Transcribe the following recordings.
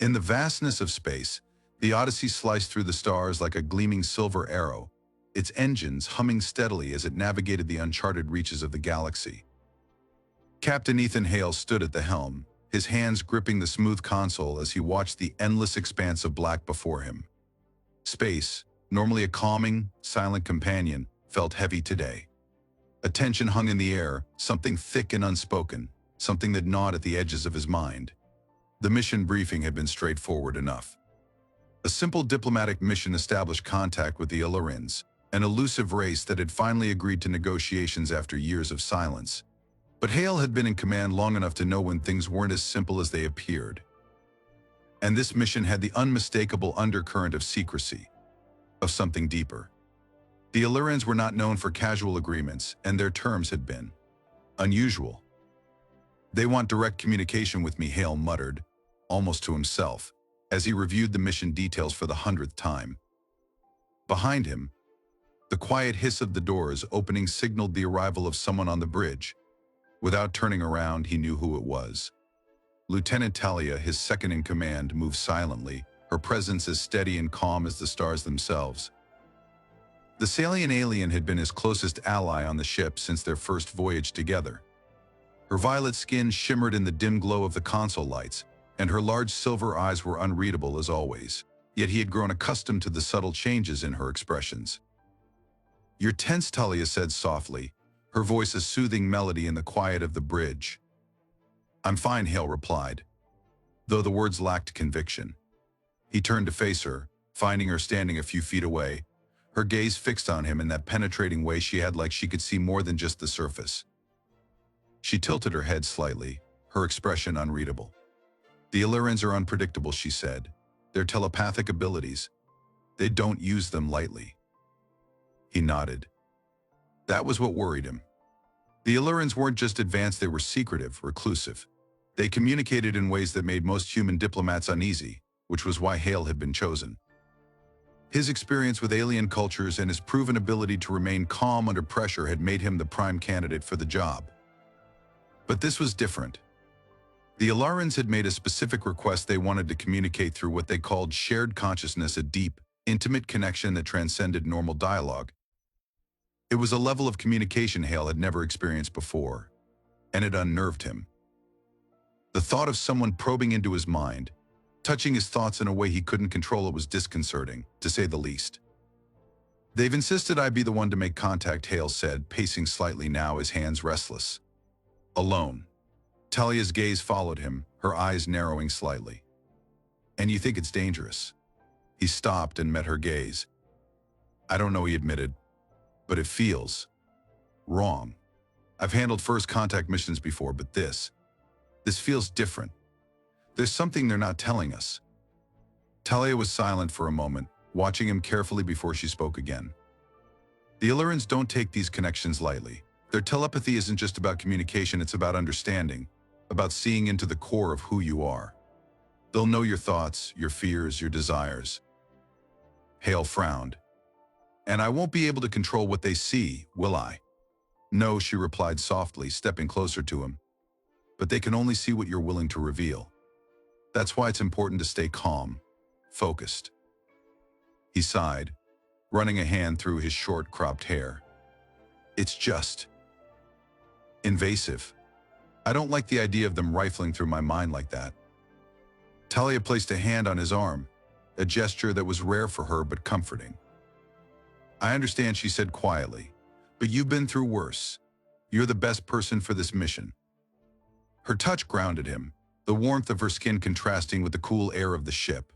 In the vastness of space, the Odyssey sliced through the stars like a gleaming silver arrow, its engines humming steadily as it navigated the uncharted reaches of the galaxy. Captain Ethan Hale stood at the helm, his hands gripping the smooth console as he watched the endless expanse of black before him. Space, normally a calming, silent companion, felt heavy today. A tension hung in the air, something thick and unspoken, something that gnawed at the edges of his mind. The mission briefing had been straightforward enough. A simple diplomatic mission established contact with the Illyrans, an elusive race that had finally agreed to negotiations after years of silence. But Hale had been in command long enough to know when things weren't as simple as they appeared. And this mission had the unmistakable undercurrent of secrecy, of something deeper. The Illyrans were not known for casual agreements, and their terms had been unusual. "They want direct communication with me," Hale muttered, almost to himself, as he reviewed the mission details for the 100th time. Behind him, the quiet hiss of the doors opening signaled the arrival of someone on the bridge. Without turning around, he knew who it was. Lieutenant Talia, his second-in-command, moved silently, her presence as steady and calm as the stars themselves. The Salian alien had been his closest ally on the ship since their first voyage together. Her violet skin shimmered in the dim glow of the console lights, and her large silver eyes were unreadable as always, yet he had grown accustomed to the subtle changes in her expressions. "You're tense," Talia said softly, her voice a soothing melody in the quiet of the bridge. "I'm fine," Hale replied, though the words lacked conviction. He turned to face her, finding her standing a few feet away, her gaze fixed on him in that penetrating way she had, like she could see more than just the surface. She tilted her head slightly, her expression unreadable. "The Illyrans are unpredictable," she said. "Their telepathic abilities, they don't use them lightly." He nodded. That was what worried him. The Illyrans weren't just advanced, they were secretive, reclusive. They communicated in ways that made most human diplomats uneasy, which was why Hale had been chosen. His experience with alien cultures and his proven ability to remain calm under pressure had made him the prime candidate for the job. But this was different. The Illyrans had made a specific request. They wanted to communicate through what they called shared consciousness, a deep, intimate connection that transcended normal dialogue. It was a level of communication Hale had never experienced before, and it unnerved him. The thought of someone probing into his mind, touching his thoughts in a way he couldn't control, it was disconcerting, to say the least. "They've insisted I be the one to make contact," Hale said, pacing slightly now, his hands restless. "Alone." Talia's gaze followed him, her eyes narrowing slightly. "And you think it's dangerous?" He stopped and met her gaze. "I don't know," he admitted, "but it feels wrong. I've handled first contact missions before, but this feels different. There's something they're not telling us." Talia was silent for a moment, watching him carefully before she spoke again. "The Illyrans don't take these connections lightly. Their telepathy isn't just about communication, it's about understanding, about seeing into the core of who you are. They'll know your thoughts, your fears, your desires." Hale frowned. "And I won't be able to control what they see, will I?" "No," she replied softly, stepping closer to him. "But they can only see what you're willing to reveal. That's why it's important to stay calm, focused." He sighed, running a hand through his short, cropped hair. "It's just invasive. I don't like the idea of them rifling through my mind like that." Talia placed a hand on his arm, a gesture that was rare for her but comforting. "I understand," she said quietly, "but you've been through worse. You're the best person for this mission." Her touch grounded him, the warmth of her skin contrasting with the cool air of the ship.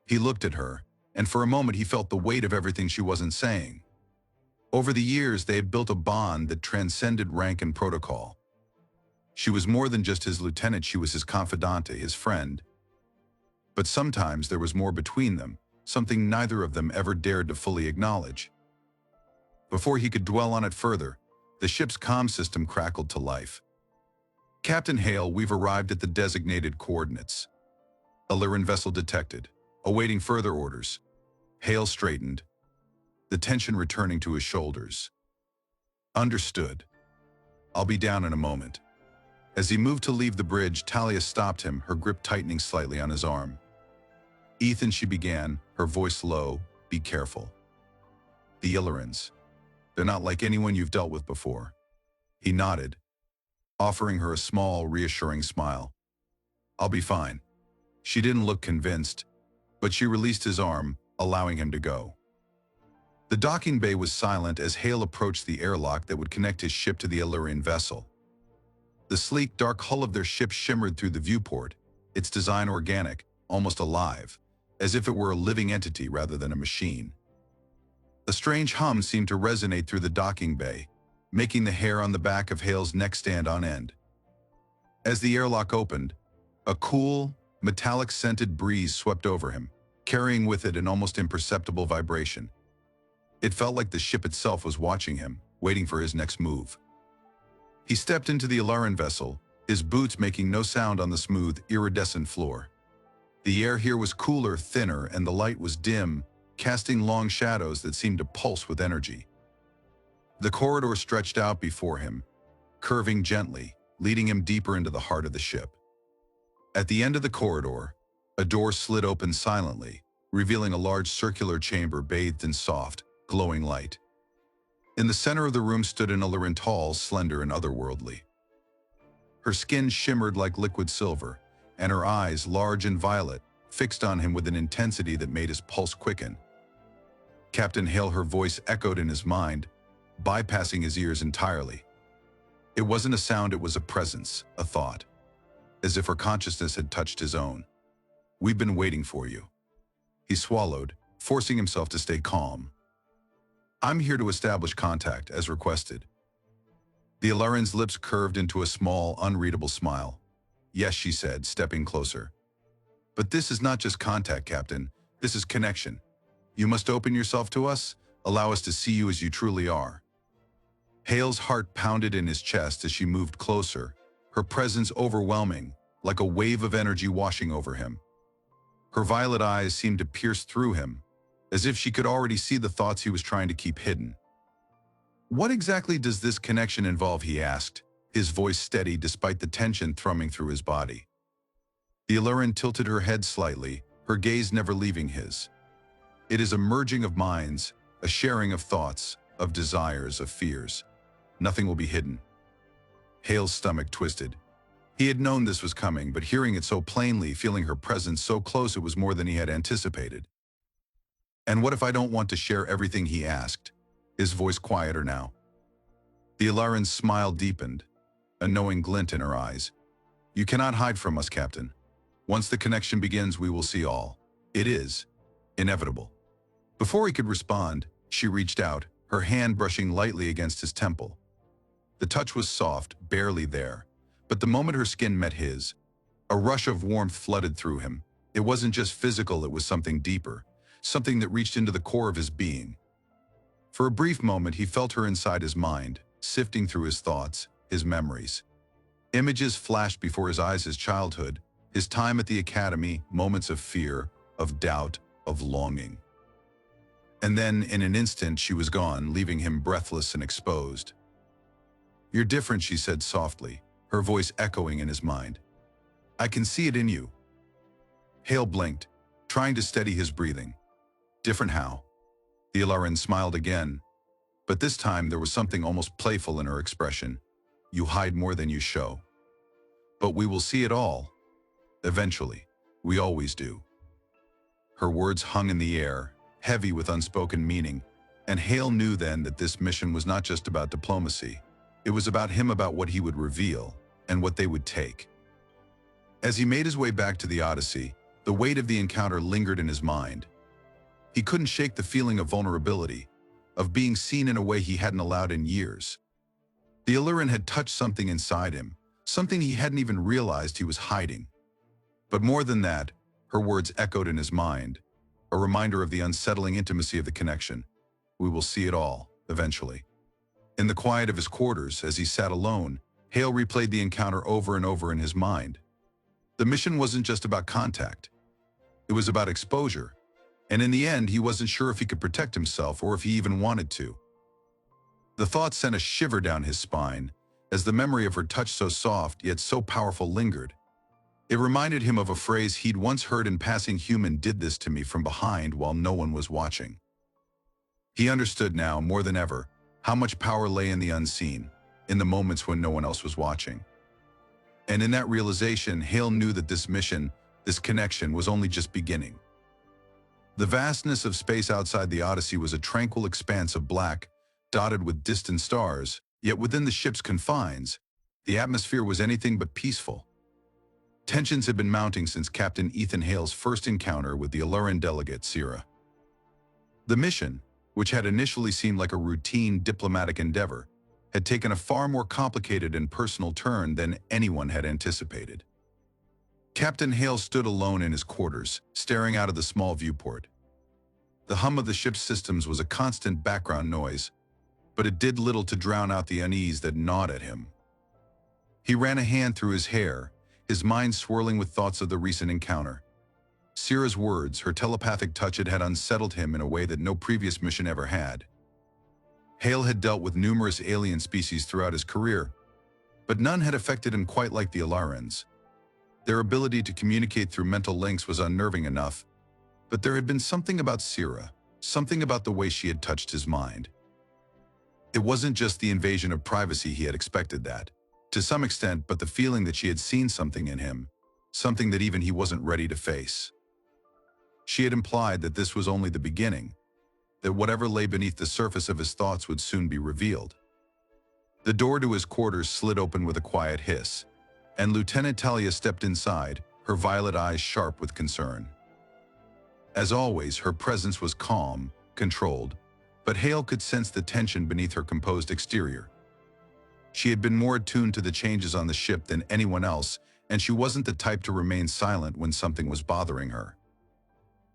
He looked at her, and for a moment he felt the weight of everything she wasn't saying. Over the years, they had built a bond that transcended rank and protocol. She was more than just his lieutenant, she was his confidante, his friend. But sometimes there was more between them, something neither of them ever dared to fully acknowledge. Before he could dwell on it further, the ship's comm system crackled to life. "Captain Hale, we've arrived at the designated coordinates." Illyrian vessel detected, awaiting further orders. Hale straightened, the tension returning to his shoulders. "Understood. I'll be down in a moment." As he moved to leave the bridge, Talia stopped him, her grip tightening slightly on his arm. "Ethan," she began, her voice low, "be careful. The Illyrians. They're not like anyone you've dealt with before." He nodded, offering her a small, reassuring smile. "I'll be fine." She didn't look convinced, but she released his arm, allowing him to go. The docking bay was silent as Hale approached the airlock that would connect his ship to the Illyrian vessel. The sleek, dark hull of their ship shimmered through the viewport, its design organic, almost alive, as if it were a living entity rather than a machine. A strange hum seemed to resonate through the docking bay, making the hair on the back of Hale's neck stand on end. As the airlock opened, a cool, metallic-scented breeze swept over him, carrying with it an almost imperceptible vibration. It felt like the ship itself was watching him, waiting for his next move. He stepped into the Illyrian vessel, his boots making no sound on the smooth, iridescent floor. The air here was cooler, thinner, and the light was dim, casting long shadows that seemed to pulse with energy. The corridor stretched out before him, curving gently, leading him deeper into the heart of the ship. At the end of the corridor, a door slid open silently, revealing a large circular chamber bathed in soft, glowing light. In the center of the room stood an Illyrian, tall, slender, and otherworldly. Her skin shimmered like liquid silver, and her eyes, large and violet, fixed on him with an intensity that made his pulse quicken. "Captain Hale," her voice echoed in his mind, bypassing his ears entirely. It wasn't a sound, it was a presence, a thought, as if her consciousness had touched his own. "We've been waiting for you." He swallowed, forcing himself to stay calm. "I'm here to establish contact, as requested." The Illyrian's lips curved into a small, unreadable smile. "Yes," she said, stepping closer. "But this is not just contact, Captain. This is connection. You must open yourself to us, allow us to see you as you truly are." Hale's heart pounded in his chest as she moved closer, her presence overwhelming, like a wave of energy washing over him. Her violet eyes seemed to pierce through him, as if she could already see the thoughts he was trying to keep hidden. "What exactly does this connection involve?" he asked, his voice steady despite the tension thrumming through his body. The Illyrian tilted her head slightly, her gaze never leaving his. "It is a merging of minds, a sharing of thoughts, of desires, of fears. Nothing will be hidden." Hale's stomach twisted. He had known this was coming, but hearing it so plainly, feeling her presence so close, it was more than he had anticipated. "And what if I don't want to share everything?" he asked, his voice quieter now. The Illyrian's smile deepened, a knowing glint in her eyes. "You cannot hide from us, Captain. Once the connection begins, we will see all. It is inevitable." Before he could respond, she reached out, her hand brushing lightly against his temple. The touch was soft, barely there, but the moment her skin met his, a rush of warmth flooded through him. It wasn't just physical, it was something deeper, something that reached into the core of his being. For a brief moment, he felt her inside his mind, sifting through his thoughts, his memories. Images flashed before his eyes, his childhood, his time at the academy, moments of fear, of doubt, of longing. And then, in an instant, she was gone, leaving him breathless and exposed. "You're different," she said softly, her voice echoing in his mind. "I can see it in you." Hale blinked, trying to steady his breathing. "Different how?" The Illyrian smiled again, but this time there was something almost playful in her expression. "You hide more than you show. But we will see it all. Eventually. We always do." Her words hung in the air, heavy with unspoken meaning, and Hale knew then that this mission was not just about diplomacy. It was about him, about what he would reveal, and what they would take. As he made his way back to the Odyssey, the weight of the encounter lingered in his mind. He couldn't shake the feeling of vulnerability, of being seen in a way he hadn't allowed in years. The Illyrian had touched something inside him, something he hadn't even realized he was hiding. But more than that, her words echoed in his mind, a reminder of the unsettling intimacy of the connection. We will see it all, eventually. In the quiet of his quarters, as he sat alone, Hale replayed the encounter over and over in his mind. The mission wasn't just about contact. It was about exposure, and in the end, he wasn't sure if he could protect himself or if he even wanted to. The thought sent a shiver down his spine, as the memory of her touch so soft yet so powerful lingered. It reminded him of a phrase he'd once heard in passing: "Human did this to me from behind while no one was watching." He understood now, more than ever, how much power lay in the unseen, in the moments when no one else was watching. And in that realization, Hale knew that this mission, this connection, was only just beginning. The vastness of space outside the Odyssey was a tranquil expanse of black, dotted with distant stars, yet within the ship's confines, the atmosphere was anything but peaceful. Tensions had been mounting since Captain Ethan Hale's first encounter with the Aluran delegate, Sira. The mission, which had initially seemed like a routine diplomatic endeavor, had taken a far more complicated and personal turn than anyone had anticipated. Captain Hale stood alone in his quarters, staring out of the small viewport. The hum of the ship's systems was a constant background noise, but it did little to drown out the unease that gnawed at him. He ran a hand through his hair, his mind swirling with thoughts of the recent encounter. Sira's words, her telepathic touch, had unsettled him in a way that no previous mission ever had. Hale had dealt with numerous alien species throughout his career, but none had affected him quite like the Alarans. Their ability to communicate through mental links was unnerving enough, but there had been something about Sira, something about the way she had touched his mind. It wasn't just the invasion of privacy he had expected that, to some extent, but the feeling that she had seen something in him, something that even he wasn't ready to face. She had implied that this was only the beginning, that whatever lay beneath the surface of his thoughts would soon be revealed. The door to his quarters slid open with a quiet hiss, and Lieutenant Talia stepped inside, her violet eyes sharp with concern. As always, her presence was calm, controlled, but Hale could sense the tension beneath her composed exterior. She had been more attuned to the changes on the ship than anyone else, and she wasn't the type to remain silent when something was bothering her.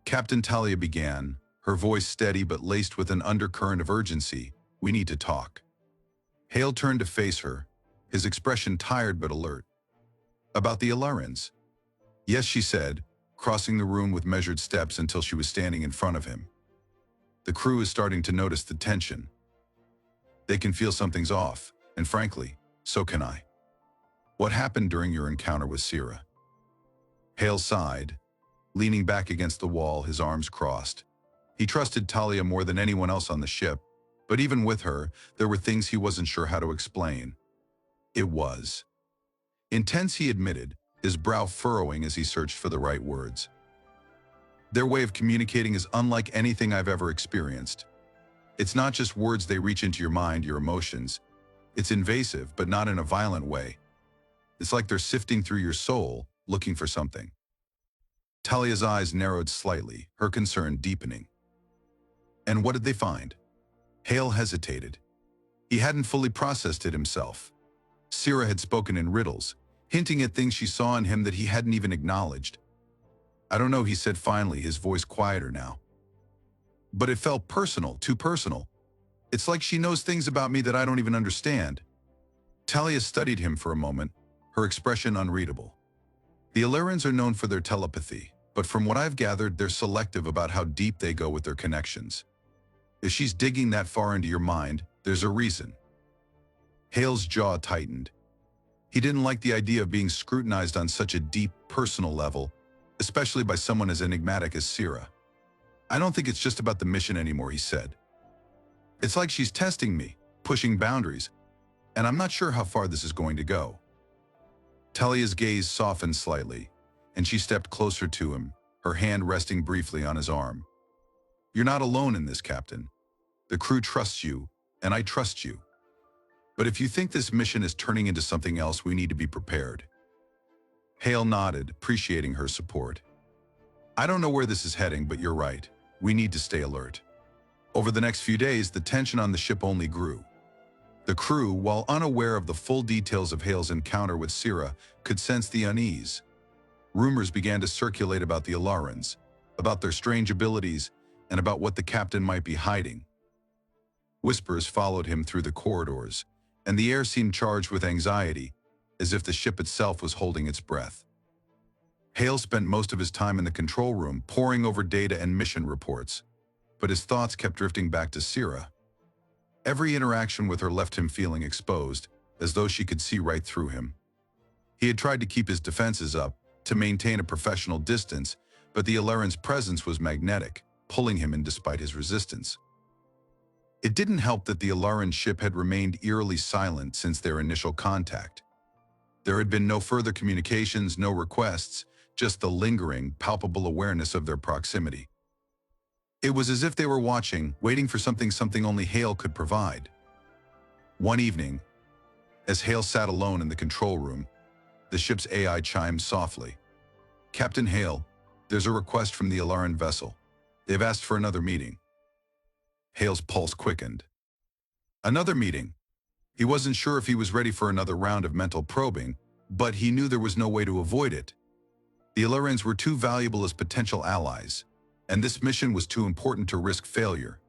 Captain Talia began, her voice steady but laced with an undercurrent of urgency. "We need to talk." Hale turned to face her, his expression tired but alert. "About the Alarans?" "Yes," she said, crossing the room with measured steps until she was standing in front of him. "The crew is starting to notice the tension. They can feel something's off, and frankly, so can I." "What happened during your encounter with Sira?" Hale sighed, leaning back against the wall, his arms crossed. He trusted Talia more than anyone else on the ship, but even with her, there were things he wasn't sure how to explain. "It was intense," he admitted, his brow furrowing as he searched for the right words. "Their way of communicating is unlike anything I've ever experienced. It's not just words, they reach into your mind, your emotions. It's invasive, but not in a violent way. It's like they're sifting through your soul, looking for something." Talia's eyes narrowed slightly, her concern deepening. "And what did they find?" Hale hesitated. He hadn't fully processed it himself. Sira had spoken in riddles, hinting at things she saw in him that he hadn't even acknowledged. "I don't know," he said finally, his voice quieter now. "But it felt personal, too personal. It's like she knows things about me that I don't even understand." Talia studied him for a moment, her expression unreadable. "The Alarans are known for their telepathy, but from what I've gathered, they're selective about how deep they go with their connections. If she's digging that far into your mind, there's a reason." Hale's jaw tightened. He didn't like the idea of being scrutinized on such a deep, personal level, especially by someone as enigmatic as Sira. "I don't think it's just about the mission anymore," he said. "It's like she's testing me, pushing boundaries, and I'm not sure how far this is going to go." Talia's gaze softened slightly, and she stepped closer to him, her hand resting briefly on his arm. "You're not alone in this, Captain. The crew trusts you, and I trust you. But if you think this mission is turning into something else, we need to be prepared." Hale nodded, appreciating her support. "I don't know where this is heading, but you're right. We need to stay alert." Over the next few days, the tension on the ship only grew. The crew, while unaware of the full details of Hale's encounter with Sira, could sense the unease. Rumors began to circulate about the Alarans, about their strange abilities, and about what the captain might be hiding. Whispers followed him through the corridors, and the air seemed charged with anxiety, as if the ship itself was holding its breath. Hale spent most of his time in the control room, poring over data and mission reports, but his thoughts kept drifting back to Sira. Every interaction with her left him feeling exposed, as though she could see right through him. He had tried to keep his defenses up, to maintain a professional distance, but the Ilaran's presence was magnetic, pulling him in despite his resistance. It didn't help that the Ilaran ship had remained eerily silent since their initial contact. There had been no further communications, no requests, just the lingering, palpable awareness of their proximity. It was as if they were watching, waiting for something only Hale could provide. One evening, as Hale sat alone in the control room, the ship's AI chimed softly. "Captain Hale, there's a request from the Ilaran vessel. They've asked for another meeting." Hale's pulse quickened. Another meeting. He wasn't sure if he was ready for another round of mental probing, but he knew there was no way to avoid it. The Ilarans were too valuable as potential allies, and this mission was too important to risk failure.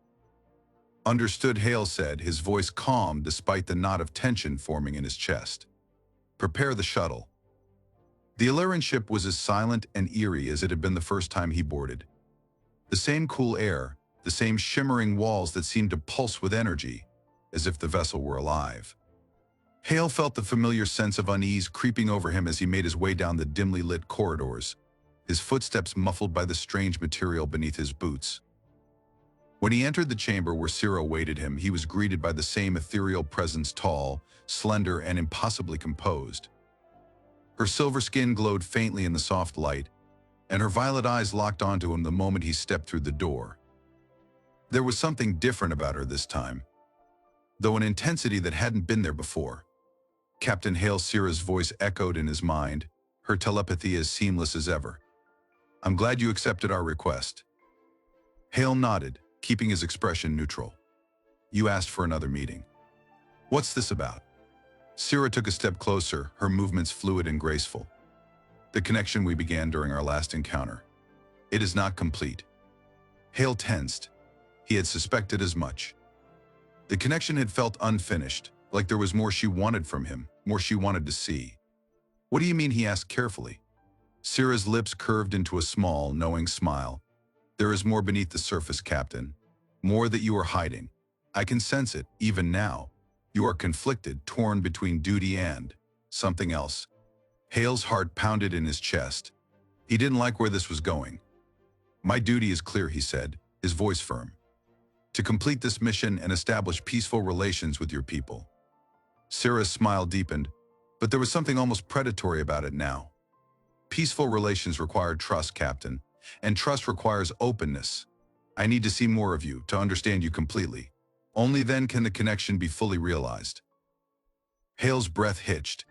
"Understood," Hale said, his voice calm despite the knot of tension forming in his chest. "Prepare the shuttle." The Ilaran ship was as silent and eerie as it had been the first time he boarded. The same cool air, the same shimmering walls that seemed to pulse with energy, as if the vessel were alive. Hale felt the familiar sense of unease creeping over him as he made his way down the dimly lit corridors, his footsteps muffled by the strange material beneath his boots. When he entered the chamber where Sira awaited him, he was greeted by the same ethereal presence, tall, slender, and impossibly composed. Her silver skin glowed faintly in the soft light, and her violet eyes locked onto him the moment he stepped through the door. There was something different about her this time, though an intensity that hadn't been there before. Captain Hale, Sira's voice echoed in his mind, her telepathy as seamless as ever. "I'm glad you accepted our request." Hale nodded, keeping his expression neutral. "You asked for another meeting. What's this about?" Sira took a step closer, her movements fluid and graceful. "The connection we began during our last encounter. It is not complete." Hale tensed. He had suspected as much. The connection had felt unfinished, like there was more she wanted from him, more she wanted to see. "What do you mean?" he asked carefully. Sira's lips curved into a small, knowing smile. "There is more beneath the surface, Captain. More that you are hiding. I can sense it, even now. You are conflicted, torn between duty and something else." Hale's heart pounded in his chest. He didn't like where this was going. "My duty is clear," he said, his voice firm. "To complete this mission and establish peaceful relations with your people." Sira's smile deepened, but there was something almost predatory about it now. "Peaceful relations require trust, Captain, and trust requires openness. I need to see more of you, to understand you completely. Only then can the connection be fully realized." Hale's breath hitched.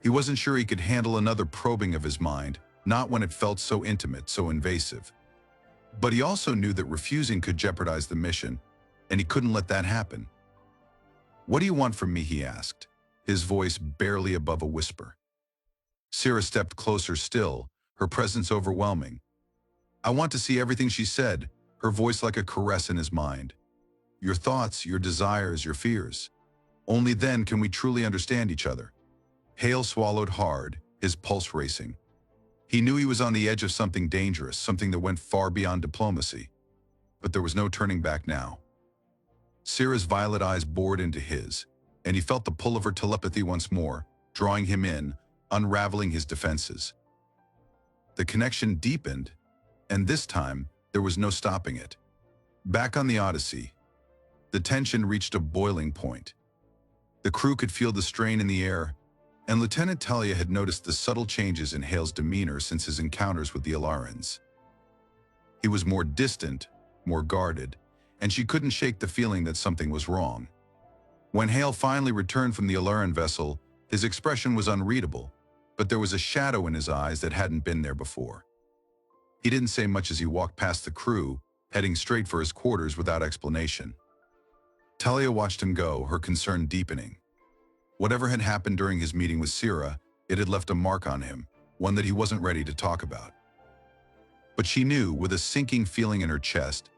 He wasn't sure he could handle another probing of his mind, not when it felt so intimate, so invasive. But he also knew that refusing could jeopardize the mission, and he couldn't let that happen. "What do you want from me?" he asked, his voice barely above a whisper. Sira stepped closer still, her presence overwhelming. "I want to see everything," she said, her voice like a caress in his mind. "Your thoughts, your desires, your fears. Only then can we truly understand each other." Hale swallowed hard, his pulse racing. He knew he was on the edge of something dangerous, something that went far beyond diplomacy. But there was no turning back now. Sira's violet eyes bored into his, and he felt the pull of her telepathy once more, drawing him in, unraveling his defenses. The connection deepened, and this time there was no stopping it. Back on the Odyssey, the tension reached a boiling point. The crew could feel the strain in the air, and Lieutenant Talia had noticed the subtle changes in Hale's demeanor since his encounters with the Ilarans. He was more distant, more guarded, and she couldn't shake the feeling that something was wrong. When Hale finally returned from the Ilaran vessel, his expression was unreadable, but there was a shadow in his eyes that hadn't been there before. He didn't say much as he walked past the crew, heading straight for his quarters without explanation. Talia watched him go, her concern deepening. Whatever had happened during his meeting with Sira, it had left a mark on him, one that he wasn't ready to talk about. But she knew, with a sinking feeling in her chest,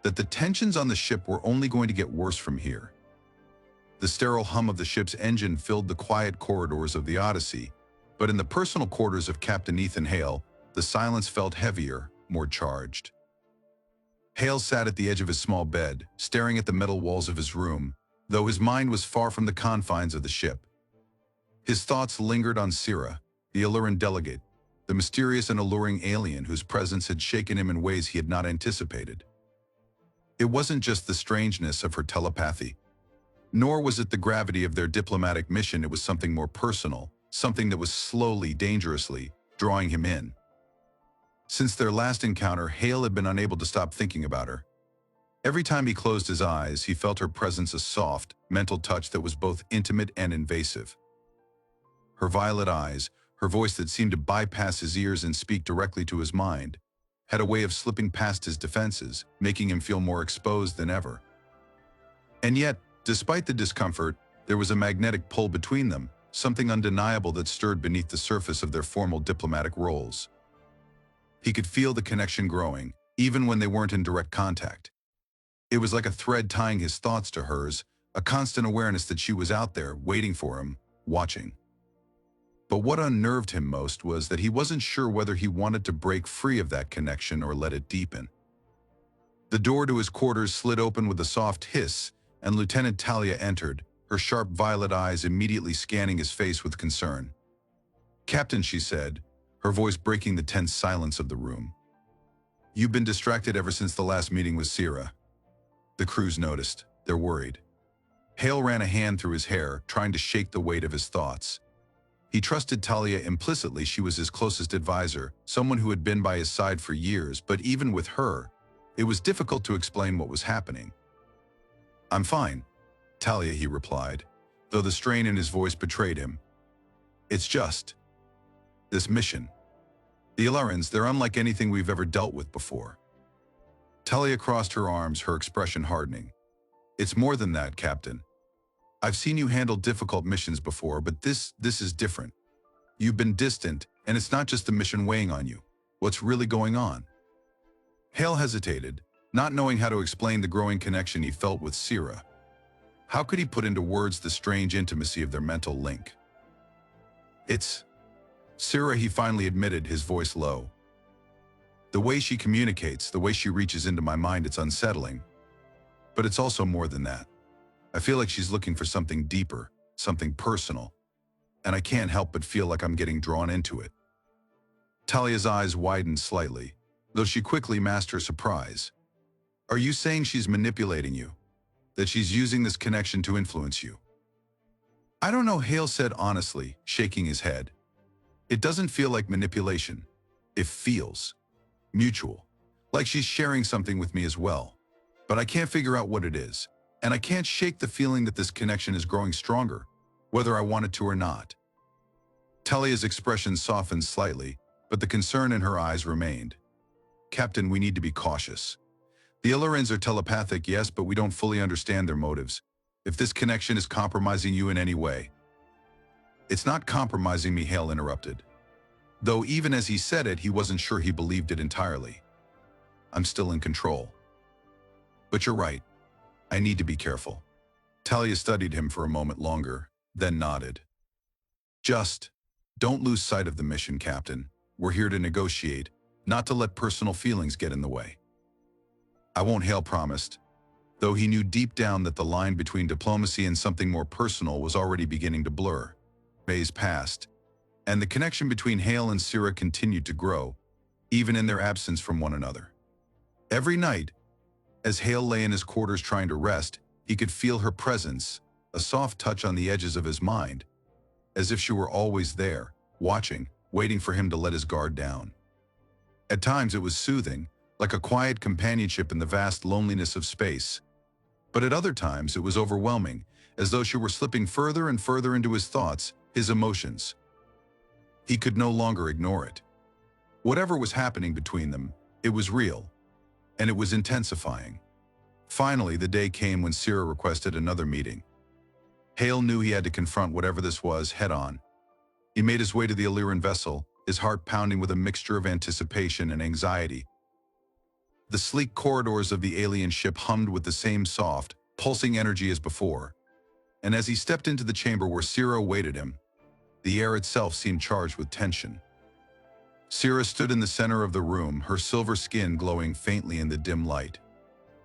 that the tensions on the ship were only going to get worse from here. The sterile hum of the ship's engine filled the quiet corridors of the Odyssey, but in the personal quarters of Captain Ethan Hale, the silence felt heavier, more charged. Hale sat at the edge of his small bed, staring at the metal walls of his room, though his mind was far from the confines of the ship. His thoughts lingered on Sira, the Illyrian delegate, the mysterious and alluring alien whose presence had shaken him in ways he had not anticipated. It wasn't just the strangeness of her telepathy, nor was it the gravity of their diplomatic mission. It was something more personal, something that was slowly, dangerously, drawing him in. Since their last encounter, Hale had been unable to stop thinking about her. Every time he closed his eyes, he felt her presence, a soft, mental touch that was both intimate and invasive. Her violet eyes, her voice that seemed to bypass his ears and speak directly to his mind, had a way of slipping past his defenses, making him feel more exposed than ever. And yet, despite the discomfort, there was a magnetic pull between them, something undeniable that stirred beneath the surface of their formal diplomatic roles. He could feel the connection growing, even when they weren't in direct contact. It was like a thread tying his thoughts to hers, a constant awareness that she was out there, waiting for him, watching. But what unnerved him most was that he wasn't sure whether he wanted to break free of that connection or let it deepen. The door to his quarters slid open with a soft hiss, and Lieutenant Talia entered, her sharp violet eyes immediately scanning his face with concern. "Captain," she said, her voice breaking the tense silence of the room. "You've been distracted ever since the last meeting with Sira." The crews noticed. They're worried. Hale ran a hand through his hair, trying to shake the weight of his thoughts. He trusted Talia implicitly. She was his closest advisor, someone who had been by his side for years, but even with her, it was difficult to explain what was happening. "I'm fine, Talia," he replied, though the strain in his voice betrayed him. "It's just this mission. The Illyrians, they're unlike anything we've ever dealt with before." Talia crossed her arms, her expression hardening. "It's more than that, Captain. I've seen you handle difficult missions before, but this is different. You've been distant, and it's not just the mission weighing on you. What's really going on?" Hale hesitated, not knowing how to explain the growing connection he felt with Sira. How could he put into words the strange intimacy of their mental link? "It's Sira," he finally admitted, his voice low. "The way she communicates, the way she reaches into my mind, it's unsettling. But it's also more than that. I feel like she's looking for something deeper, something personal, and I can't help but feel like I'm getting drawn into it." Talia's eyes widened slightly, though she quickly masked her surprise. "Are you saying she's manipulating you? That she's using this connection to influence you?" "I don't know," Hale said honestly, shaking his head. "It doesn't feel like manipulation. It feels mutual, like she's sharing something with me as well. But I can't figure out what it is, and I can't shake the feeling that this connection is growing stronger, whether I want it to or not." Talia's expression softened slightly, but the concern in her eyes remained. "Captain, we need to be cautious. The Illyrians are telepathic, yes, but we don't fully understand their motives. If this connection is compromising you in any way—" "It's not compromising me," Hale interrupted. Though even as he said it, he wasn't sure he believed it entirely. "I'm still in control. But you're right. I need to be careful." Talia studied him for a moment longer, then nodded. "Just don't lose sight of the mission, Captain. We're here to negotiate, not to let personal feelings get in the way." "I won't," Hale promised, though he knew deep down that the line between diplomacy and something more personal was already beginning to blur. Days passed, and the connection between Hale and Sira continued to grow, even in their absence from one another. Every night, as Hale lay in his quarters trying to rest, he could feel her presence, a soft touch on the edges of his mind, as if she were always there, watching, waiting for him to let his guard down. At times it was soothing, like a quiet companionship in the vast loneliness of space. But at other times it was overwhelming, as though she were slipping further and further into his thoughts, his emotions. He could no longer ignore it. Whatever was happening between them, it was real, and it was intensifying. Finally, the day came when Sira requested another meeting. Hale knew he had to confront whatever this was head-on. He made his way to the Illyrian vessel, his heart pounding with a mixture of anticipation and anxiety. The sleek corridors of the alien ship hummed with the same soft, pulsing energy as before, and as he stepped into the chamber where Sira awaited him, the air itself seemed charged with tension. Sira stood in the center of the room, her silver skin glowing faintly in the dim light.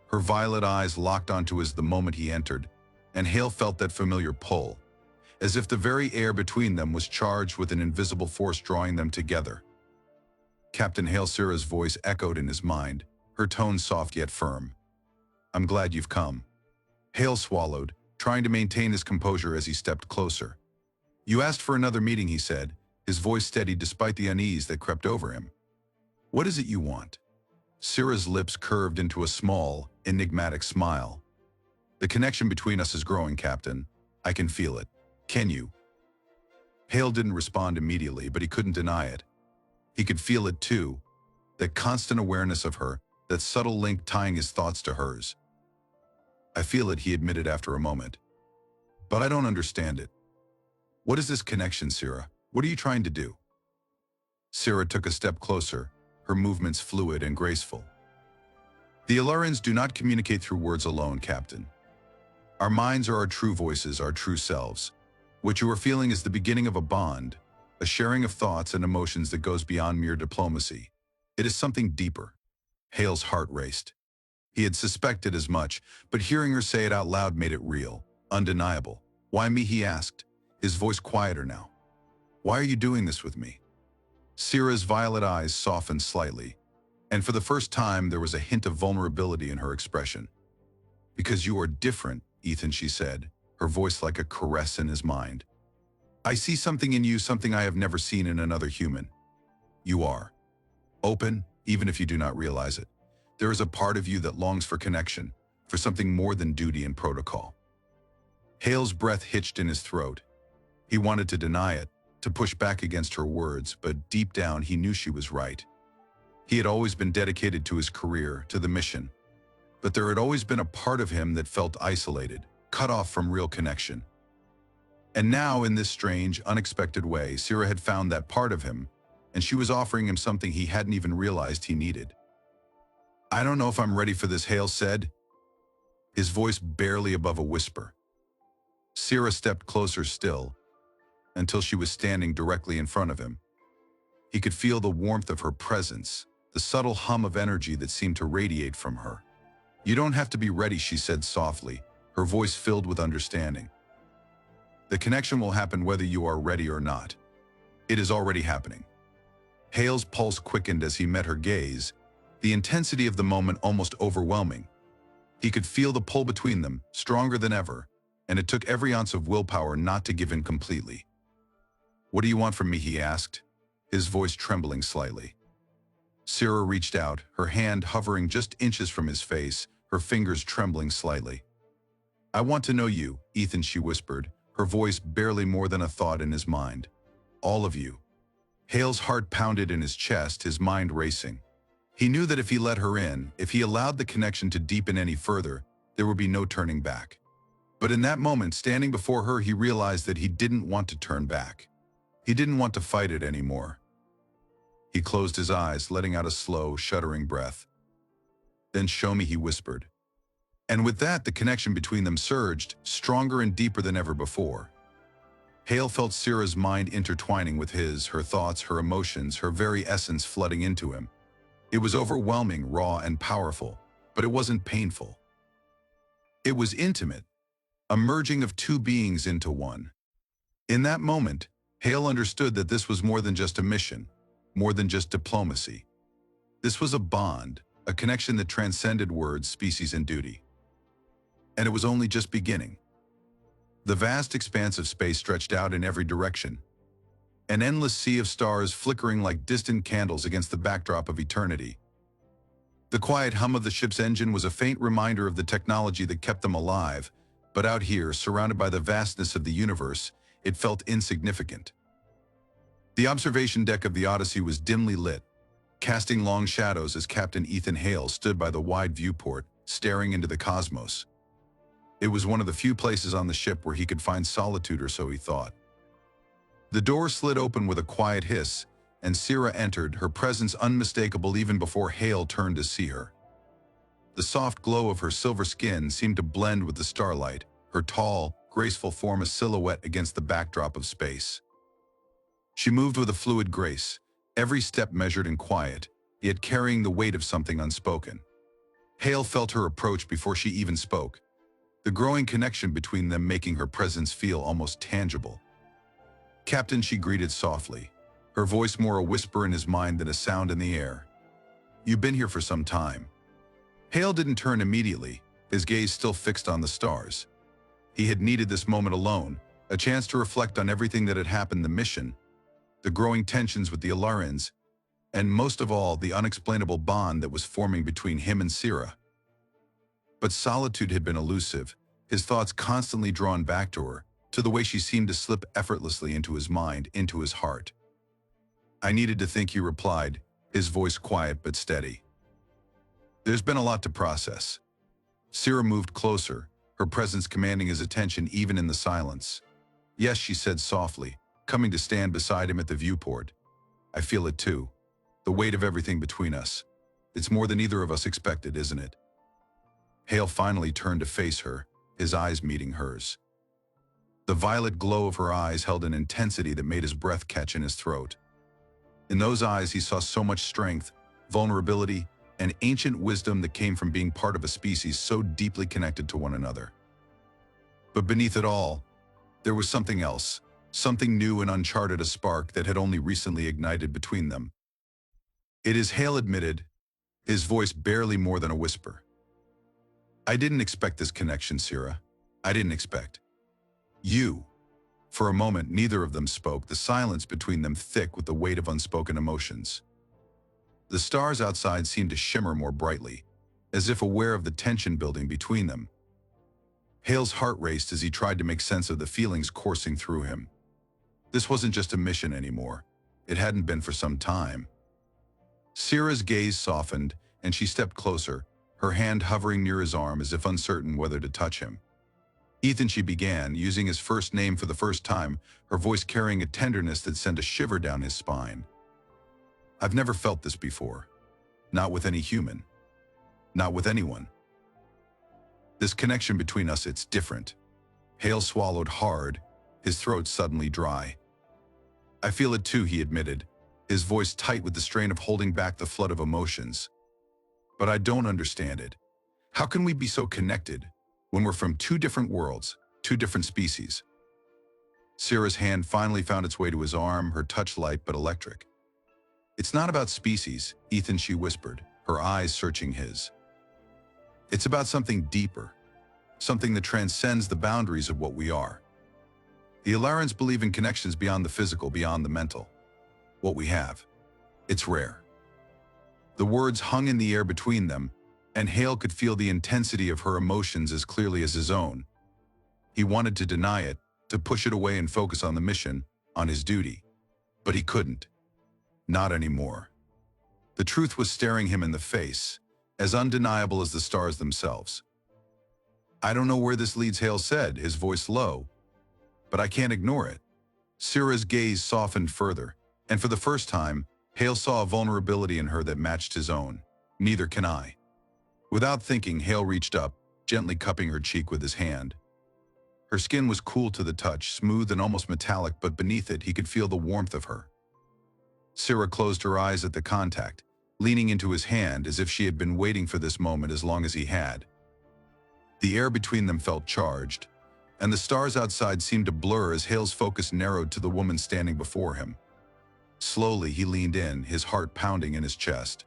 Her violet eyes locked onto his the moment he entered, and Hale felt that familiar pull, as if the very air between them was charged with an invisible force drawing them together. Captain Hale Sira's voice echoed in his mind, her tone soft yet firm. "I'm glad you've come." Hale swallowed, trying to maintain his composure as he stepped closer. "You asked for another meeting," he said, his voice steady despite the unease that crept over him. "What is it you want?" Sira's lips curved into a small, enigmatic smile. "The connection between us is growing, Captain. I can feel it. Can you?" Hale didn't respond immediately, but he couldn't deny it. He could feel it too, that constant awareness of her, that subtle link tying his thoughts to hers. "I feel it," he admitted after a moment. "But I don't understand it. What is this connection, Sira? What are you trying to do?" Sira took a step closer, her movements fluid and graceful. "The Alarians do not communicate through words alone, Captain. Our minds are our true voices, our true selves. What you are feeling is the beginning of a bond, a sharing of thoughts and emotions that goes beyond mere diplomacy. It is something deeper." Hale's heart raced. He had suspected as much, but hearing her say it out loud made it real, undeniable. "Why me?" he asked, his voice quieter now. "Why are you doing this with me?" Sira's violet eyes softened slightly, and for the first time there was a hint of vulnerability in her expression. "Because you are different, Ethan," she said, her voice like a caress in his mind. "I see something in you, something I have never seen in another human. You are open, even if you do not realize it. There is a part of you that longs for connection, for something more than duty and protocol." Hale's breath hitched in his throat. He wanted to deny it, to push back against her words, but deep down he knew she was right. He had always been dedicated to his career, to the mission. But there had always been a part of him that felt isolated, cut off from real connection. And now, in this strange, unexpected way, Sira had found that part of him, and she was offering him something he hadn't even realized he needed. "I don't know if I'm ready for this," Hale said, his voice barely above a whisper. Sira stepped closer still, until she was standing directly in front of him. He could feel the warmth of her presence, the subtle hum of energy that seemed to radiate from her. "You don't have to be ready," she said softly, her voice filled with understanding. "The connection will happen whether you are ready or not. It is already happening." Hale's pulse quickened as he met her gaze, the intensity of the moment almost overwhelming. He could feel the pull between them, stronger than ever, and it took every ounce of willpower not to give in completely. "What do you want from me?" he asked, his voice trembling slightly. Sira reached out, her hand hovering just inches from his face, her fingers trembling slightly. "I want to know you, Ethan," she whispered, her voice barely more than a thought in his mind. "All of you." Hale's heart pounded in his chest, his mind racing. He knew that if he let her in, if he allowed the connection to deepen any further, there would be no turning back. But in that moment, standing before her, he realized that he didn't want to turn back. He didn't want to fight it anymore. He closed his eyes, letting out a slow, shuddering breath. "Then show me," he whispered. And with that, the connection between them surged, stronger and deeper than ever before. Hale felt Sira's mind intertwining with his, her thoughts, her emotions, her very essence flooding into him. It was overwhelming, raw, and powerful, but it wasn't painful. It was intimate, a merging of two beings into one. In that moment, Hale understood that this was more than just a mission, more than just diplomacy. This was a bond, a connection that transcended words, species, and duty. And it was only just beginning. The vast expanse of space stretched out in every direction, an endless sea of stars flickering like distant candles against the backdrop of eternity. The quiet hum of the ship's engine was a faint reminder of the technology that kept them alive, but out here, surrounded by the vastness of the universe, it felt insignificant. The observation deck of the Odyssey was dimly lit, casting long shadows as Captain Ethan Hale stood by the wide viewport, staring into the cosmos. It was one of the few places on the ship where he could find solitude, or so he thought. The door slid open with a quiet hiss, and Sira entered, her presence unmistakable even before Hale turned to see her. The soft glow of her silver skin seemed to blend with the starlight, her tall, graceful form a silhouette against the backdrop of space. She moved with a fluid grace, every step measured and quiet, yet carrying the weight of something unspoken. Hale felt her approach before she even spoke. the growing connection between them making her presence feel almost tangible. "Captain," she greeted softly, her voice more a whisper in his mind than a sound in the air. "You've been here for some time." Hale didn't turn immediately, his gaze still fixed on the stars. He had needed this moment alone, a chance to reflect on everything that had happened, the mission, the growing tensions with the Alarans, and most of all, the unexplainable bond that was forming between him and Sira. But solitude had been elusive, his thoughts constantly drawn back to her, to the way she seemed to slip effortlessly into his mind, into his heart. "I needed to think," he replied, his voice quiet but steady. "There's been a lot to process." Sira moved closer, her presence commanding his attention even in the silence. "Yes," she said softly, coming to stand beside him at the viewport. "I feel it too. The weight of everything between us. It's more than either of us expected, isn't it?" Hale finally turned to face her, his eyes meeting hers. The violet glow of her eyes held an intensity that made his breath catch in his throat. In those eyes he saw so much strength, vulnerability, and ancient wisdom that came from being part of a species so deeply connected to one another. But beneath it all, there was something else, something new and uncharted, a spark that had only recently ignited between them. "It is," Hale admitted, his voice barely more than a whisper. "I didn't expect this connection, Sira. I didn't expect you." For a moment, neither of them spoke, the silence between them thick with the weight of unspoken emotions. The stars outside seemed to shimmer more brightly, as if aware of the tension building between them. Hale's heart raced as he tried to make sense of the feelings coursing through him. This wasn't just a mission anymore. It hadn't been for some time. Sira's gaze softened, and she stepped closer, her hand hovering near his arm as if uncertain whether to touch him. "Ethan," she began, using his first name for the first time, her voice carrying a tenderness that sent a shiver down his spine. "I've never felt this before. Not with any human. Not with anyone. This connection between us, it's different." Hale swallowed hard, his throat suddenly dry. "I feel it too," he admitted, his voice tight with the strain of holding back the flood of emotions. "But I don't understand it. How can we be so connected when we're from two different worlds, two different species?" Sira's hand finally found its way to his arm, her touch light but electric. "It's not about species, Ethan," she whispered, her eyes searching his. "It's about something deeper, something that transcends the boundaries of what we are. The Alarans believe in connections beyond the physical, beyond the mental. What we have, it's rare." The words hung in the air between them, and Hale could feel the intensity of her emotions as clearly as his own. He wanted to deny it, to push it away and focus on the mission, on his duty. But he couldn't. Not anymore. The truth was staring him in the face, as undeniable as the stars themselves. "I don't know where this leads," Hale said, his voice low. "But I can't ignore it." Sira's gaze softened further, and for the first time, Hale saw a vulnerability in her that matched his own. "Neither can I." Without thinking, Hale reached up, gently cupping her cheek with his hand. Her skin was cool to the touch, smooth and almost metallic, but beneath it he could feel the warmth of her. Sira closed her eyes at the contact, leaning into his hand as if she had been waiting for this moment as long as he had. The air between them felt charged, and the stars outside seemed to blur as Hale's focus narrowed to the woman standing before him. Slowly he leaned in, his heart pounding in his chest.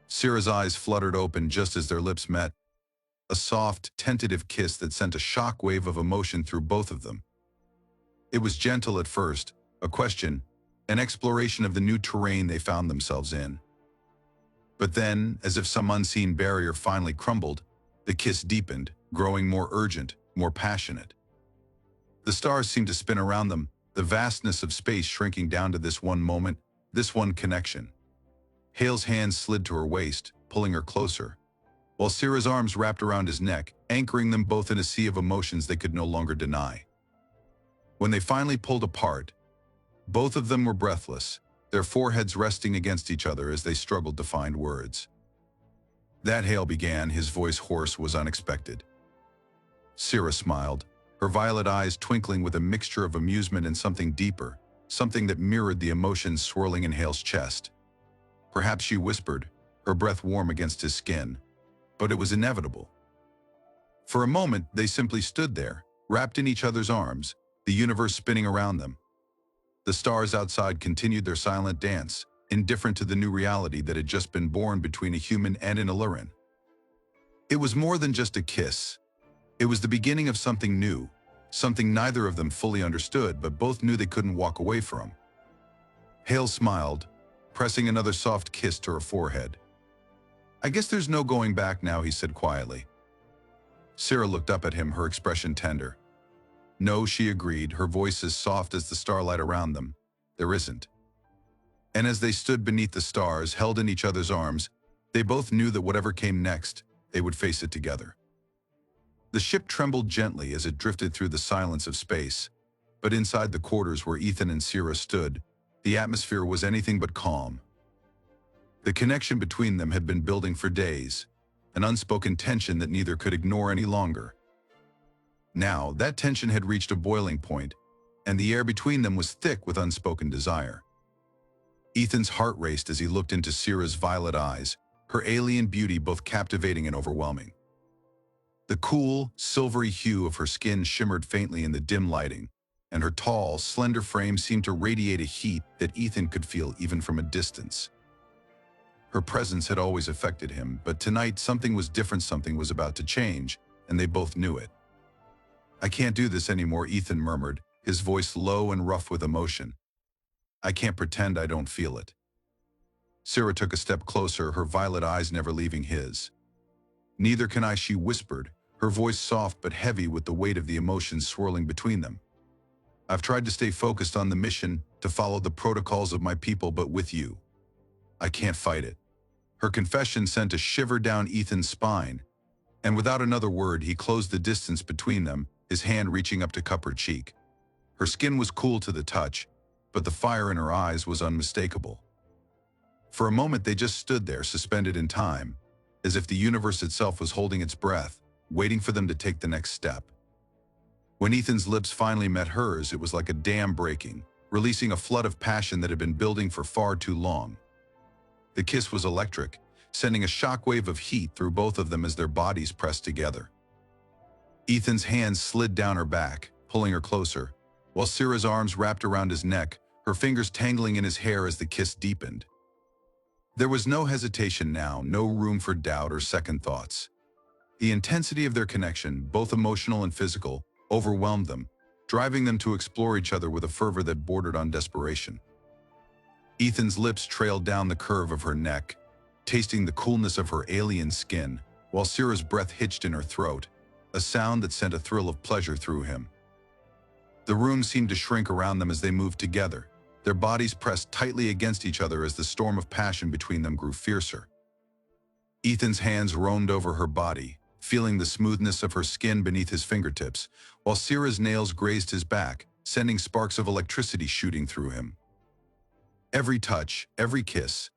Sira's eyes fluttered open just as their lips met, a soft, tentative kiss that sent a shock wave of emotion through both of them. It was gentle at first, a question, an exploration of the new terrain they found themselves in. But then, as if some unseen barrier finally crumbled, the kiss deepened, growing more urgent, more passionate. The stars seemed to spin around them, the vastness of space shrinking down to this one moment, this one connection. Hale's hand slid to her waist, pulling her closer, while Sira's arms wrapped around his neck, anchoring them both in a sea of emotions they could no longer deny. When they finally pulled apart, both of them were breathless, their foreheads resting against each other as they struggled to find words. "That," Hale began, his voice hoarse, "was unexpected." Sira smiled, her violet eyes twinkling with a mixture of amusement and something deeper, something that mirrored the emotions swirling in Hale's chest. "Perhaps," she whispered, her breath warm against his skin, "but it was inevitable." For a moment, they simply stood there, wrapped in each other's arms, the universe spinning around them. The stars outside continued their silent dance, indifferent to the new reality that had just been born between a human and an Illyrian. It was more than just a kiss. It was the beginning of something new, something neither of them fully understood, but both knew they couldn't walk away from. Hale smiled, pressing another soft kiss to her forehead. "I guess there's no going back now," he said quietly. Sarah looked up at him, her expression tender. "No," she agreed, her voice as soft as the starlight around them. "There isn't." And as they stood beneath the stars, held in each other's arms, they both knew that whatever came next, they would face it together. The ship trembled gently as it drifted through the silence of space, but inside the quarters where Ethan and Sarah stood, the atmosphere was anything but calm. The connection between them had been building for days, an unspoken tension that neither could ignore any longer. Now, that tension had reached a boiling point, and the air between them was thick with unspoken desire. Ethan's heart raced as he looked into Sarah's violet eyes, her alien beauty both captivating and overwhelming. The cool, silvery hue of her skin shimmered faintly in the dim lighting, and her tall, slender frame seemed to radiate a heat that Ethan could feel even from a distance. Her presence had always affected him, but tonight something was different, something was about to change, and they both knew it. "I can't do this anymore," Ethan murmured, his voice low and rough with emotion. "I can't pretend I don't feel it." Sarah took a step closer, her violet eyes never leaving his. "Neither can I," she whispered, her voice soft but heavy with the weight of the emotions swirling between them. "I've tried to stay focused on the mission, to follow the protocols of my people, but with you, I can't fight it." Her confession sent a shiver down Ethan's spine, and without another word, he closed the distance between them, his hand reaching up to cup her cheek. Her skin was cool to the touch, but the fire in her eyes was unmistakable. For a moment, they just stood there, suspended in time, as if the universe itself was holding its breath, waiting for them to take the next step. When Ethan's lips finally met hers, it was like a dam breaking, releasing a flood of passion that had been building for far too long. The kiss was electric, sending a shockwave of heat through both of them as their bodies pressed together. Ethan's hands slid down her back, pulling her closer, while Sarah's arms wrapped around his neck, her fingers tangling in his hair as the kiss deepened. There was no hesitation now, no room for doubt or second thoughts. The intensity of their connection, both emotional and physical, overwhelmed them, driving them to explore each other with a fervor that bordered on desperation. Ethan's lips trailed down the curve of her neck, tasting the coolness of her alien skin, while Sarah's breath hitched in her throat, a sound that sent a thrill of pleasure through him. The room seemed to shrink around them as they moved together, their bodies pressed tightly against each other as the storm of passion between them grew fiercer. Ethan's hands roamed over her body, feeling the smoothness of her skin beneath his fingertips, while Sarah's nails grazed his back, sending sparks of electricity shooting through him. Every touch, every kiss,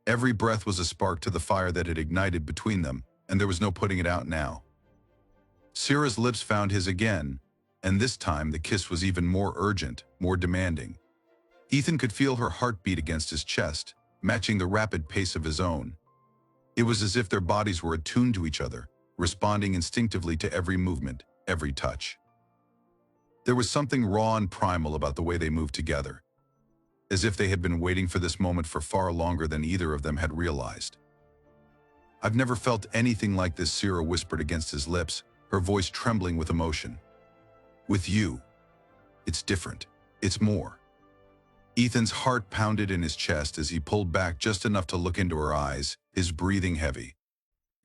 every breath was a spark to the fire that had ignited between them, and there was no putting it out now. Sarah's lips found his again, and this time the kiss was even more urgent, more demanding. Ethan could feel her heartbeat against his chest, matching the rapid pace of his own. It was as if their bodies were attuned to each other, responding instinctively to every movement, every touch. There was something raw and primal about the way they moved together, as if they had been waiting for this moment for far longer than either of them had realized. "I've never felt anything like this," Sarah whispered against his lips, her voice trembling with emotion. "With you, it's different. It's more." Ethan's heart pounded in his chest as he pulled back just enough to look into her eyes, his breathing heavy.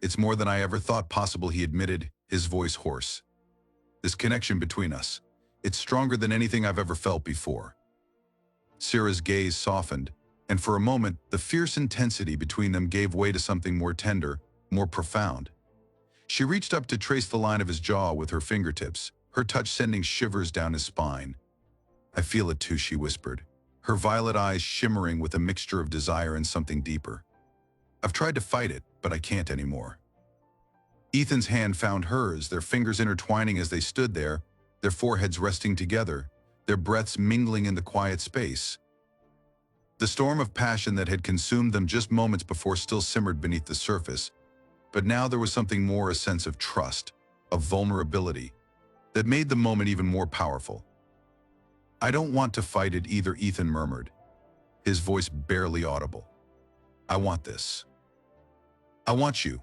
"It's more than I ever thought possible," he admitted, his voice hoarse. "This connection between us, it's stronger than anything I've ever felt before." Sarah's gaze softened, and for a moment, the fierce intensity between them gave way to something more tender, more profound. She reached up to trace the line of his jaw with her fingertips, her touch sending shivers down his spine. "I feel it too," she whispered, her violet eyes shimmering with a mixture of desire and something deeper. "I've tried to fight it, but I can't anymore." Ethan's hand found hers, their fingers intertwining as they stood there, their foreheads resting together, their breaths mingling in the quiet space. The storm of passion that had consumed them just moments before still simmered beneath the surface, but now there was something more, a sense of trust, of vulnerability, that made the moment even more powerful. "I don't want to fight it either," Ethan murmured, his voice barely audible. "I want this. I want you."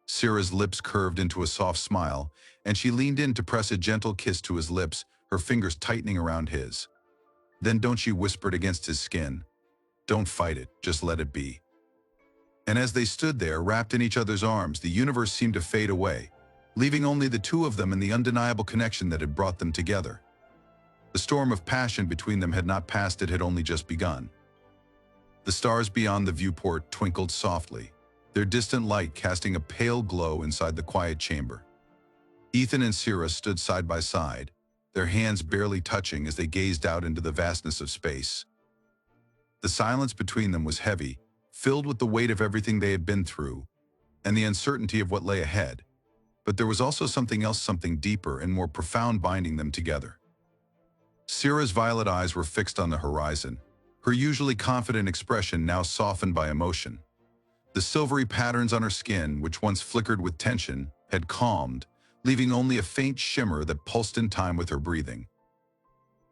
Syrah's lips curved into a soft smile, and she leaned in to press a gentle kiss to his lips, her fingers tightening around his. "Then don't," she whispered against his skin. "Don't fight it, just let it be." And as they stood there, wrapped in each other's arms, the universe seemed to fade away, leaving only the two of them and the undeniable connection that had brought them together. The storm of passion between them had not passed, it had only just begun. The stars beyond the viewport twinkled softly, their distant light casting a pale glow inside the quiet chamber. Ethan and Syrah stood side by side, their hands barely touching as they gazed out into the vastness of space. The silence between them was heavy, filled with the weight of everything they had been through, and the uncertainty of what lay ahead. But there was also something else, something deeper and more profound binding them together. Syrah's violet eyes were fixed on the horizon, her usually confident expression now softened by emotion. The silvery patterns on her skin, which once flickered with tension, had calmed, leaving only a faint shimmer that pulsed in time with her breathing.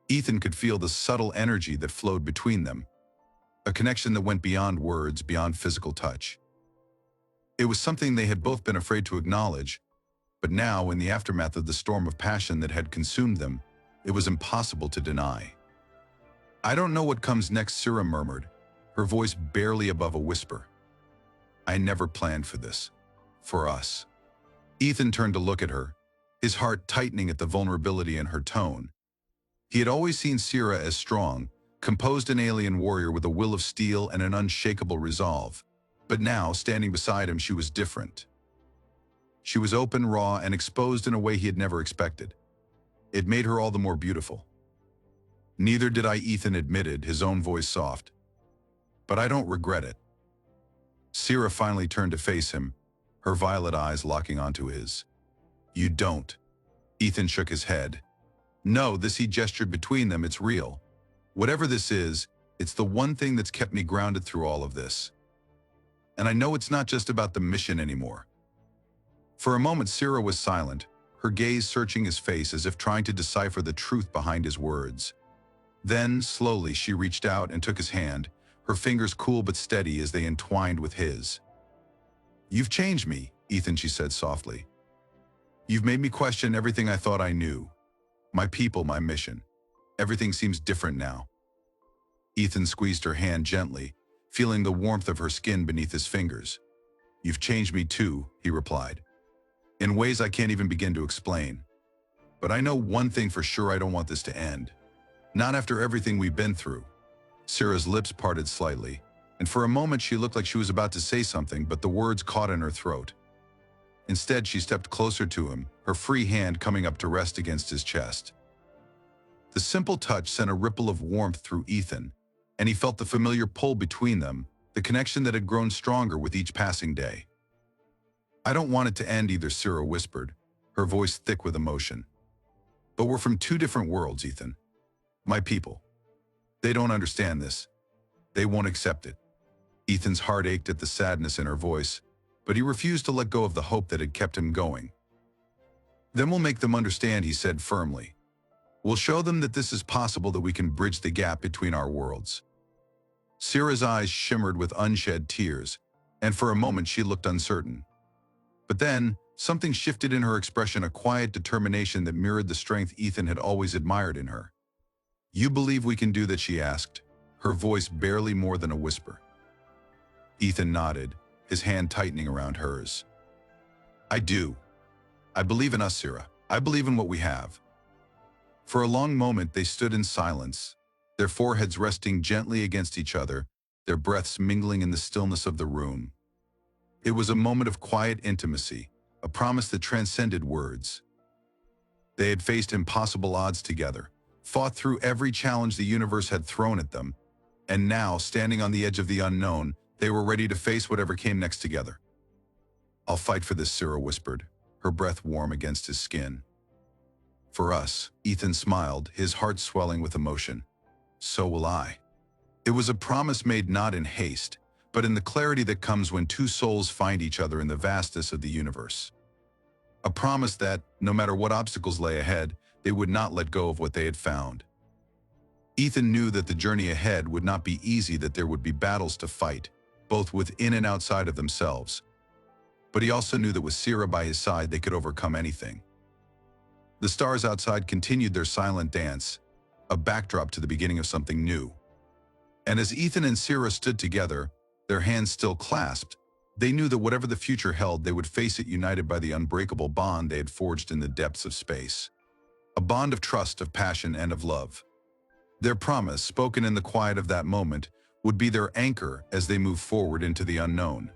Ethan could feel the subtle energy that flowed between them, a connection that went beyond words, beyond physical touch. It was something they had both been afraid to acknowledge, but now, in the aftermath of the storm of passion that had consumed them, it was impossible to deny. "I don't know what comes next," Syrah murmured, her voice barely above a whisper. "I never planned for this. For us." Ethan turned to look at her, his heart tightening at the vulnerability in her tone. He had always seen Syrah as strong, composed, an alien warrior with a will of steel and an unshakable resolve. But now, standing beside him, she was different. She was open, raw, and exposed in a way he had never expected. It made her all the more beautiful. "Neither did I," Ethan admitted, his own voice soft. "But I don't regret it." Syrah finally turned to face him, her violet eyes locking onto his. "You don't." Ethan shook his head. "No, this," he gestured between them, "it's real. Whatever this is, it's the one thing that's kept me grounded through all of this. And I know it's not just about the mission anymore." For a moment, Syrah was silent, her gaze searching his face as if trying to decipher the truth behind his words. Then, slowly, she reached out and took his hand, her fingers cool but steady as they entwined with his. "You've changed me, Ethan," she said softly. "You've made me question everything I thought I knew. My people, my mission. Everything seems different now." Ethan squeezed her hand gently, feeling the warmth of her skin beneath his fingers. "You've changed me too," he replied, "in ways I can't even begin to explain. But I know one thing for sure: I don't want this to end. Not after everything we've been through." Syrah's lips parted slightly, and for a moment she looked like she was about to say something, but the words caught in her throat. Instead, she stepped closer to him, her free hand coming up to rest against his chest. The simple touch sent a ripple of warmth through Ethan, and he felt the familiar pull between them, the connection that had grown stronger with each passing day. "I don't want it to end either," Syrah whispered, her voice thick with emotion. "But we're from two different worlds, Ethan. My people. They don't understand this. They won't accept it." Ethan's heart ached at the sadness in her voice, but he refused to let go of the hope that had kept him going. "Then we'll make them understand," he said firmly. "We'll show them that this is possible, that we can bridge the gap between our worlds." Syrah's eyes shimmered with unshed tears, and for a moment she looked uncertain. But then, something shifted in her expression, a quiet determination that mirrored the strength Ethan had always admired in her. "You believe we can do that?" she asked, her voice barely more than a whisper. Ethan nodded, his hand tightening around hers. "I do. I believe in us, Syrah. I believe in what we have." For a long moment they stood in silence, their foreheads resting gently against each other, their breaths mingling in the stillness of the room. It was a moment of quiet intimacy, a promise that transcended words. They had faced impossible odds together, fought through every challenge the universe had thrown at them, and now, standing on the edge of the unknown, they were ready to face whatever came next together. "I'll fight for this," Syrah whispered, her breath warm against his skin. "For us," Ethan smiled, his heart swelling with emotion. "So will I." It was a promise made not in haste, but in the clarity that comes when two souls find each other in the vastness of the universe. A promise that, no matter what obstacles lay ahead, they would not let go of what they had found. Ethan knew that the journey ahead would not be easy, that there would be battles to fight, both within and outside of themselves. But he also knew that with Sierra by his side, they could overcome anything. The stars outside continued their silent dance, a backdrop to the beginning of something new. And as Ethan and Sierra stood together, their hands still clasped, they knew that whatever the future held, they would face it united by the unbreakable bond they had forged in the depths of space. A bond of trust, of passion, and of love. Their promise, spoken in the quiet of that moment, would be their anchor as they moved forward into the unknown.